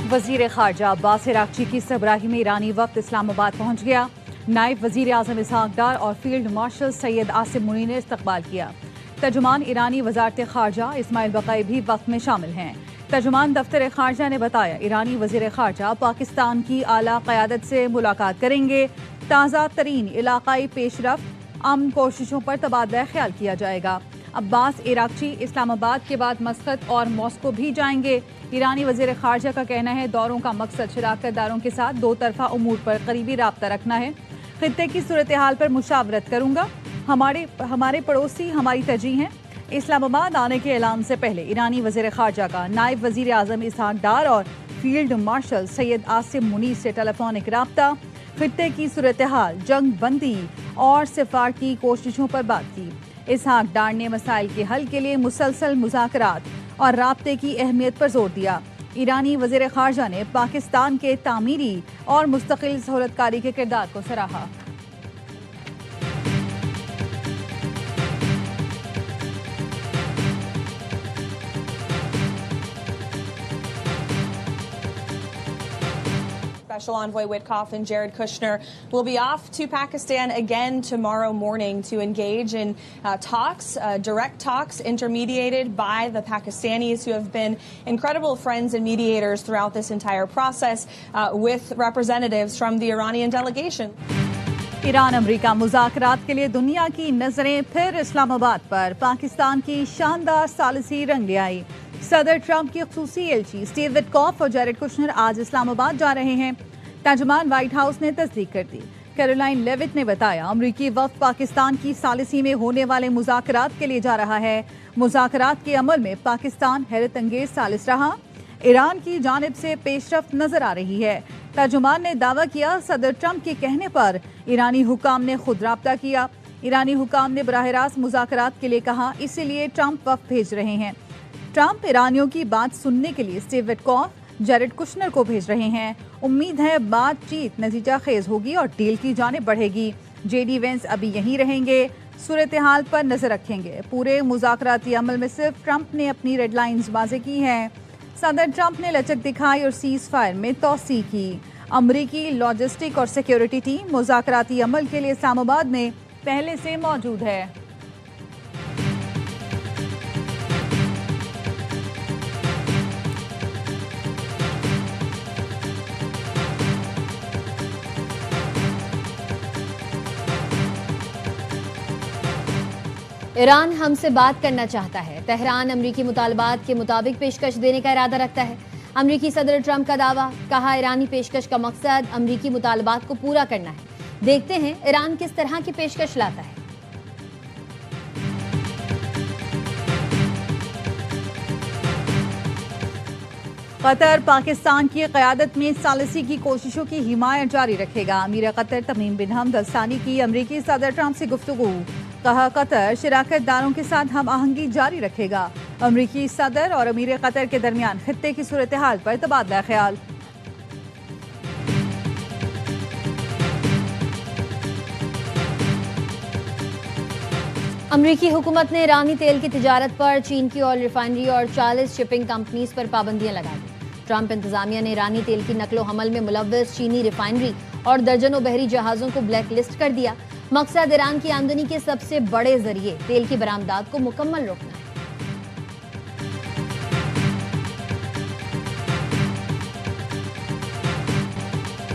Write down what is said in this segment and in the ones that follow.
वजीर खारजा अब्बास इराक्ची की सरबराही में ईरानी वक्त इस्लामाबाद पहुंच गया। नायब वजीर आजम इसहाक डार और फील्ड मार्शल सैयद आसिम मुनी ने इस्तकबाल किया। तर्जुमान ईरानी वजारत खारजा इस्माइल बकाई भी वक्त में शामिल हैं। तर्जुमान दफ्तर खारजा ने बताया ईरानी वजीर खारजा पाकिस्तान की आला क़यादत से मुलाकात करेंगे। ताज़ा तरीन इलाकाई पेशरफ्त अमन कोशिशों पर तबादला ख्याल किया जाएगा। अब्बास इराक्ची इस्लामाबाद के बाद मस्कत और मॉस्को भी जाएंगे। ईरानी वजीर खारजा का कहना है दौरों का मकसद शराकत दारों के साथ दो तरफा उमूर पर करीबी राब्ता रखना है। खित्ते की सूरत हाल पर मुशावरत करूंगा। हमारे पड़ोसी हमारी तरजीह हैं। इस्लामाबाद आने के ऐलान से पहले ईरानी वजीर खारजा का नायब वजीर आजम इसहाक डार और फील्ड मार्शल सैयद आसिम मुनी से टेलीफोनिक राब्ता, खित्ते की सूरत हाल, जंग बंदी और सिफारती कोशिशों पर बात की। इसहाक डार ने मसाइल के हल के लिए मुसलसल मुज़ाकरात और राब्ते की अहमियत पर जोर दिया। ईरानी वज़ीर ख़ारजा ने पाकिस्तान के तामीरी और मुस्तकिल सहूलतकारी के किरदार को सराहा। Special Envoy Witkoff and Jared Kushner will be off to Pakistan again tomorrow morning to engage in direct talks intermediated by the Pakistanis, who have been incredible friends and mediators throughout this entire process, with representatives from the Iranian delegation. Iran America मुज़ाकरात के लिए दुनिया की नजरें फिर इस्लामाबाद पर। पाकिस्तान की शानदार सालिसी रंग ले आई। सदर ट्रंप की खुसूसी एलची स्टीव विटकॉफ और जेरेड कुशनर आज इस्लामाबाद जा रहे हैं। तर्जुमान व्हाइट हाउस ने तस्दीक कर दी। कैरोलाइन लेविट ने बताया अमरीकी वफ़द पाकिस्तान की सालिसी में होने वाले मुज़ाकरात के लिए जा रहा है। मुज़ाकरात के अमल में पाकिस्तान हैरत अंगेज सालिस रहा। ईरान की जानिब से पेशरफ्त नजर आ रही है। तर्जुमान ने दावा किया सदर ट्रंप के कहने पर ईरानी हुकाम ने खुद राब्ता किया। ईरानी हुकाम ने बराह रास्त मुज़ाकरात के लिए कहा, इसीलिए ट्रंप वफ़द भेज रहे हैं। ट्रंप ईरानियों की बात सुनने के लिए स्टीव विटकॉफ, जेरेड कुशनर को भेज रहे हैं। उम्मीद है बातचीत नतीजा खेज होगी और डील की जानिब बढ़ेगी। जेडी वेंस अभी यहीं रहेंगे, सूरत हाल पर नजर रखेंगे। पूरे मुज़ाकराती अमल में सिर्फ ट्रंप ने अपनी रेड लाइन्स वाज़ेह की हैं। सदर ट्रंप ने लचक दिखाई और सीज फायर में तोसी की। अमरीकी लॉजिस्टिक और सिक्योरिटी टीम मुज़ाकराती अमल के लिए इस्लामाबाद में पहले से मौजूद है। ईरान हमसे बात करना चाहता है। तेहरान अमरीकी मुतालबात के मुताबिक पेशकश देने का इरादा रखता है। अमरीकी सदर ट्रंप का दावा, कहा ईरानी पेशकश का मकसद अमरीकी मुतालबात को पूरा करना है। देखते हैं ईरान किस तरह की पेशकश लाता है। कतर पाकिस्तान की क़यादत में सालिसी की कोशिशों की हिमायत जारी रखेगा। अमीर कतर तमीम बिन हमद अल सानी की अमरीकी सदर ट्रंप से गुफ्तगू। कहा कतर शराकत दारों के साथ हम आहंगी जारी रखेगा। अमरीकी सदर और अमीर कतर के दरमियान खित्ते की सूरत हाल पर तबादला ख्याल। अमरीकी हुकूमत ने ईरानी तेल की तिजारत पर चीन की ऑयल रिफाइनरी और 40 शिपिंग कंपनीज पर पाबंदियां लगा दी। ट्रंप इंतजामिया ने ईरानी तेल की नकलो हमल में मुलव्वस चीनी रिफाइनरी और दर्जनों बहरी जहाज़ों को ब्लैक लिस्ट कर दिया। मकसद ईरान की आमदनी के सबसे बड़े जरिए तेल की बरामदात को मुकम्मल रोकना है।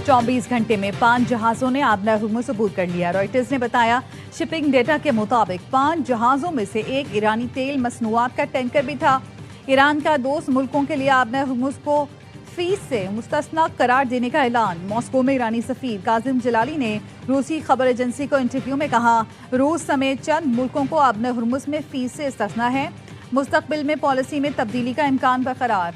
चौबीस घंटे में 5 जहाज़ों ने आबना हुर्मुज़ अबूर कर लिया। रॉयटर्स ने बताया शिपिंग डेटा के मुताबिक 5 जहाज़ों में से एक ईरानी तेल मसनूआत का टैंकर भी था। ईरान का दोस्त मुल्कों के लिए आबना हुर्मुज़ को फीस से मुस्तस्ना करार देने का ऐलान। मॉस्को में ईरानी सफीर काजिम जलाली ने रूसी खबर एजेंसी को इंटरव्यू में कहा, रूस समेत चंद मुल्कों को आबना हुर्मुज़ में फीस से इस्तिस्ना है। मुस्तकबिल में पॉलिसी में तब्दीली का इम्कान बरकरार।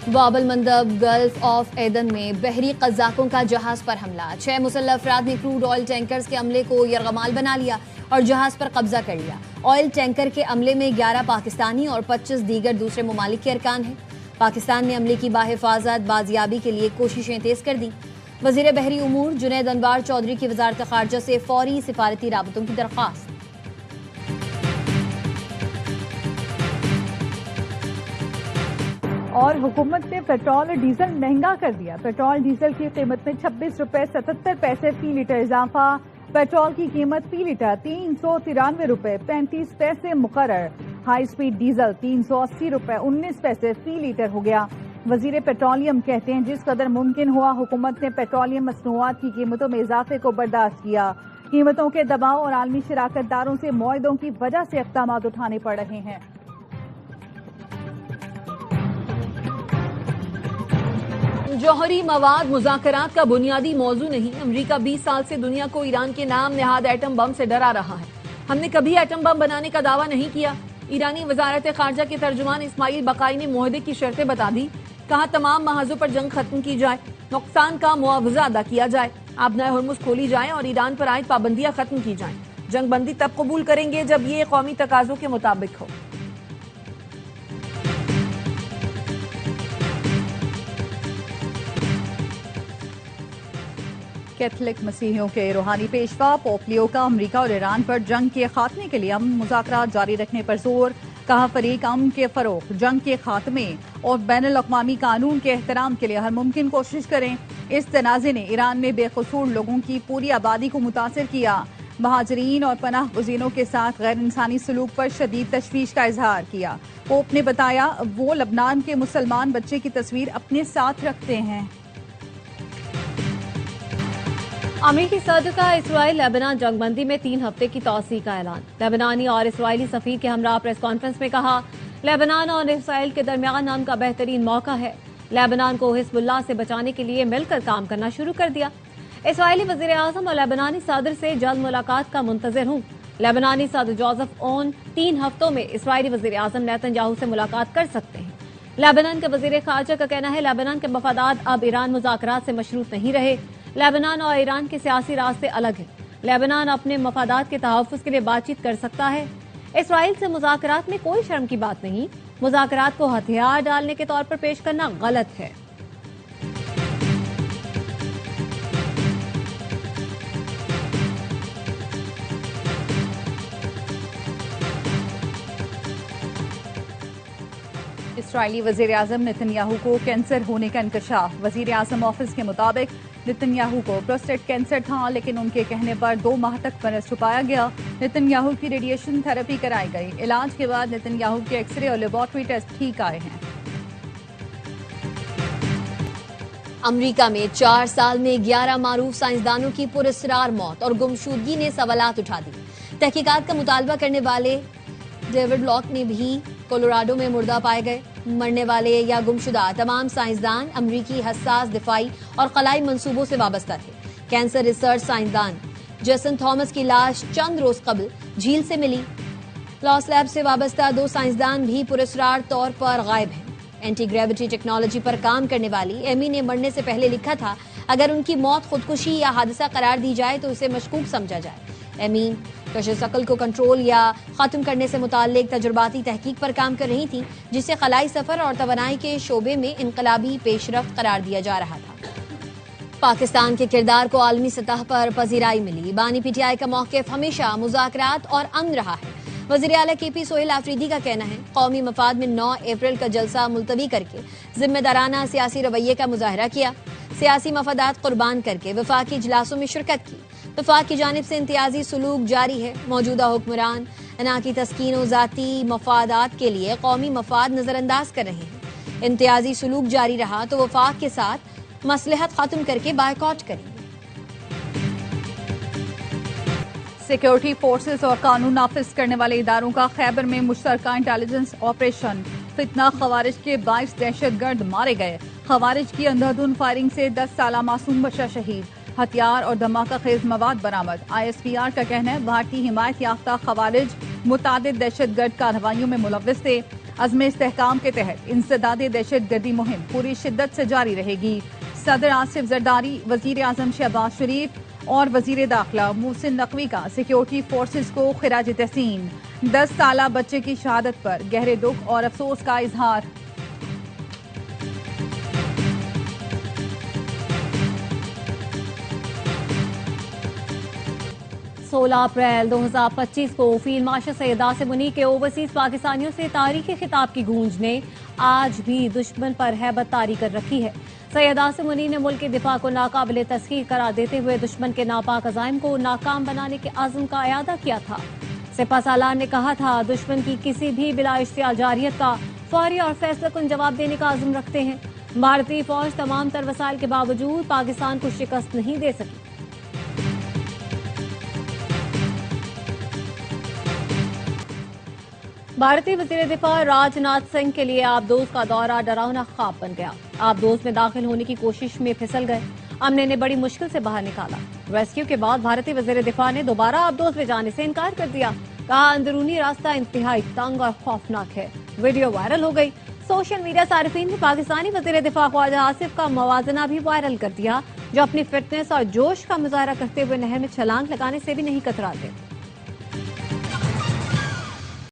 बाबल मंदब गल्फ ऑफ एदन में बहरी कज़ाकों का जहाज पर हमला। 6 मुसल्लह अफराद ने क्रूड ऑयल टैंकर्स के अमले को यरगमाल बना लिया और जहाज पर कब्जा कर लिया। ऑयल टैंकर के अमले में 11 पाकिस्तानी और 25 दीगर दूसरे ममालिक के अरकान हैं। पाकिस्तान ने अमले की बाहिफाजत बाजियाबी के लिए कोशिशें तेज कर दी। वज़ीर बहरी उमूर जुनैद अनवार चौधरी की वज़ारत ख़ारजा से फौरी सिफारती राबतों की दरख्वास्त। اور حکومت نے پیٹرول اور ڈیزل مہنگا کر دیا. پیٹرول ڈیزل کی قیمت میں 26 روپے 77 پیسے فی لیٹر اضافہ. پیٹرول کی قیمت فی لیٹر 393 روپے 35 پیسے مقرر. ہائی اسپیڈ ڈیزل 380 روپے 19 پیسے فی لیٹر ہو گیا. وزیر پیٹرولیم کہتے ہیں جس قدر ممکن ہوا حکومت نے پیٹرولیم مصنوعات کی قیمتوں میں اضافے کو برداشت کیا. قیمتوں کے دباؤ اور عالمی شراکت داروں سے معاہدوں کی وجہ سے اقدامات اٹھانے پڑ رہے ہیں. جوہری مواد مذاکرات کا بنیادی موضوع نہیں. امریکہ 20 سال سے دنیا کو ایران کے نام نہاد ایٹم بم سے ڈرا رہا ہے. ہم نے کبھی ایٹم بم بنانے کا دعویٰ نہیں کیا. ایرانی وزارت خارجہ کے ترجمان اسماعیل بقائی نے معاہدے کی شرطیں بتا دی. کہا تمام محاذوں پر جنگ ختم کی جائے, نقصان کا معاوضہ ادا کیا جائے, آبنائے ہرمز کھولی جائیں اور ایران پر عائد پابندیاں ختم کی جائیں. جنگ بندی تب قبول کریں گے جب یہ قومی تقاضوں کے مطابق ہو. کیتھولک مسیحیوں کے روحانی پیشوا پوپ لیو کا امریکہ اور ایران پر جنگ کے خاتمے کے لیے امن مذاکرات جاری رکھنے پر زور. کہا فریق امن کے فروغ, جنگ کے خاتمے اور بین الاقوامی قانون کے احترام کے لیے ہر ممکن کوشش کریں. اس تنازع نے ایران میں بے قصور لوگوں کی پوری آبادی کو متاثر کیا. مہاجرین اور پناہ گزینوں کے ساتھ غیر انسانی سلوک پر شدید تشویش کا اظہار کیا. پوپ نے بتایا وہ لبنان کے مسلمان بچے کی تصویر اپنے ساتھ رکھتے ہیں. امریکی صدر کا اسرائیل لیبنان جنگ بندی میں 3 ہفتے کی توسیع کا اعلان. لیبنانی اور اسرائیلی سفیر کے ہمراہ پریس کانفرنس میں کہا لیبنان اور اسرائیل کے درمیان امن کا بہترین موقع ہے. لیبنان کو حزب اللہ سے بچانے کے لیے مل کر کام کرنا شروع کر دیا. اسرائیلی وزیر اعظم اور لیبنانی صدر سے جلد ملاقات کا منتظر ہوں. لیبنانی صدر جوزف اون 3 ہفتوں میں اسرائیلی وزیر اعظم نیتن یاہو سے ملاقات کر سکتے ہیں. لیبنان کے وزیر خارجہ کا کہنا ہے لیبنان کے مفادات اب ایران مذاکرات سے مشروط نہیں رہے. لیبنان اور ایران کے سیاسی راستے الگ ہیں. لیبنان اپنے مفادات کے تحفظ کے لیے بات چیت کر سکتا ہے. اسرائیل سے مذاکرات میں کوئی شرم کی بات نہیں. مذاکرات کو ہتھیار ڈالنے کے طور پر پیش کرنا غلط ہے. اسرائیلی وزیر اعظم نتن یاہو کو کینسر ہونے کا انکشاف. وزیر اعظم آفس کے مطابق نتن یاہو کو پروسٹیٹ کینسر تھا لیکن ان کے کہنے پر 2 ماہ تک مرض چھپایا گیا. نتن یاہو کی ریڈیشن تھراپی کرائی گئی. علاج کے بعد نتن یاہو کے ایکس رے اور لیبارٹری ٹیسٹ ٹھیک آئے ہیں. امریکہ میں 4 سال میں 11 معروف سائنسدانوں کی پراسرار موت اور گمشدگی نے سوالات اٹھا دی. تحقیقات کا مطالبہ کرنے والے ڈیوڈ لاک نے بھی کولوراڈو میں مردہ پائے گئے. مرنے والے یا گمشدہ تمام سائنسدان امریکی حساس دفاعی اور خلائی منصوبوں سے وابستہ تھے. کینسر ریسرچ سائنسدان جیسن تھامس کی لاش چند روز قبل جھیل سے ملی. لاس لیب سے وابستہ 2 سائنسدان بھی پراسرار طور پر غائب ہیں. اینٹی گریویٹی ٹیکنالوجی پر کام کرنے والی ایمی نے مرنے سے پہلے لکھا تھا اگر ان کی موت خودکشی یا حادثہ قرار دی جائے تو اسے مشکوک سمجھا جائے. ایمی کشش عقل کو کنٹرول یا ختم کرنے سے متعلق تجرباتی تحقیق پر کام کر رہی تھی جسے خلائی سفر اور توانائی کے شعبے میں انقلابی پیش رفت قرار دیا جا رہا تھا. پاکستان کے کردار کو عالمی سطح پر پذیرائی ملی. بانی پی ٹی آئی کا موقف ہمیشہ مذاکرات اور امن رہا ہے. وزیر اعلیٰ کے پی سہیل آفریدی کا کہنا ہے قومی مفاد میں 9 اپریل کا جلسہ ملتوی کر کے ذمہ دارانہ سیاسی رویے کا مظاہرہ کیا. سیاسی مفادات قربان کر کے وفاقی اجلاسوں میں شرکت کی. وفاق کی جانب سے امتیازی سلوک جاری ہے. موجودہ حکمران انا کی تسکین و ذاتی مفادات کے لیے قومی مفاد نظر انداز کر رہے ہیں. امتیازی سلوک جاری رہا تو وفاق کے ساتھ مصلحت ختم کر کے بائیکاٹ کریں گے. سیکیورٹی فورسز اور قانون نافذ کرنے والے اداروں کا خیبر میں مشترکہ انٹیلیجنس آپریشن. فتنہ خوارج کے 22 دہشت گرد مارے گئے. خوارج کی اندھادھند فائرنگ سے 10 سالہ معصوم بچہ شہید. ہتھیار اور دھماکہ خیز مواد برآمد. ISPR کا کہنا ہے بھارتی حمایت یافتہ خوارج متعدد دہشت گرد کارروائیوں میں ملوث تھے. عزم استحکام کے تحت انسداد دہشت گردی مہم پوری شدت سے جاری رہے گی. صدر آصف زرداری، وزیر اعظم شہباز شریف اور وزیر داخلہ محسن نقوی کا سیکیورٹی فورسز کو خراج تحسین. 10 سالہ بچے کی شہادت پر گہرے دکھ اور افسوس کا اظہار. 16 अप्रैल 2025 को फील्ड मार्शल सैयद आसिम मुनी के ओवरसीज पाकिस्तानियों से तारीखी खिताब की गूंज ने आज भी दुश्मन पर हैबत तारी कर रखी है। सैयद आसिम मुनी ने मुल्क के दिफा को नाकाबिले तस्खीर करार देते हुए दुश्मन के नापाक अज़ाइम को नाकाम बनाने के आज़म का इयादा किया था। सिपा सालार ने कहा था, दुश्मन की किसी भी बिला इश्तियाल जारियत का फौरी और फैसलाकुन जवाब देने का आज़म रखते हैं। भारतीय फौज तमाम तर वसाइल के बावजूद पाकिस्तान को शिकस्त नहीं दे सकी। भारतीय वज़ीर दिफा राजनाथ सिंह के लिए आबदोज का दौरा डरावना ख्वाब बन गया। आबदोज में दाखिल होने की कोशिश में फिसल गए। अमले ने बड़ी मुश्किल से बाहर निकाला। रेस्क्यू के बाद भारतीय वज़ीर दिफा ने दोबारा आबदोज में जाने से इनकार कर दिया। कहा, अंदरूनी रास्ता इंतहाई तंग और खौफनाक है। वीडियो वायरल हो गई। सोशल मीडिया सारिफीन ने पाकिस्तानी वज़ीर दिफा ख्वाजा आसिफ का मवाजना भी वायरल कर दिया, जो अपनी फिटनेस और जोश का मुजाहरा करते हुए नहर में छलांग लगाने से भी नहीं कतराते।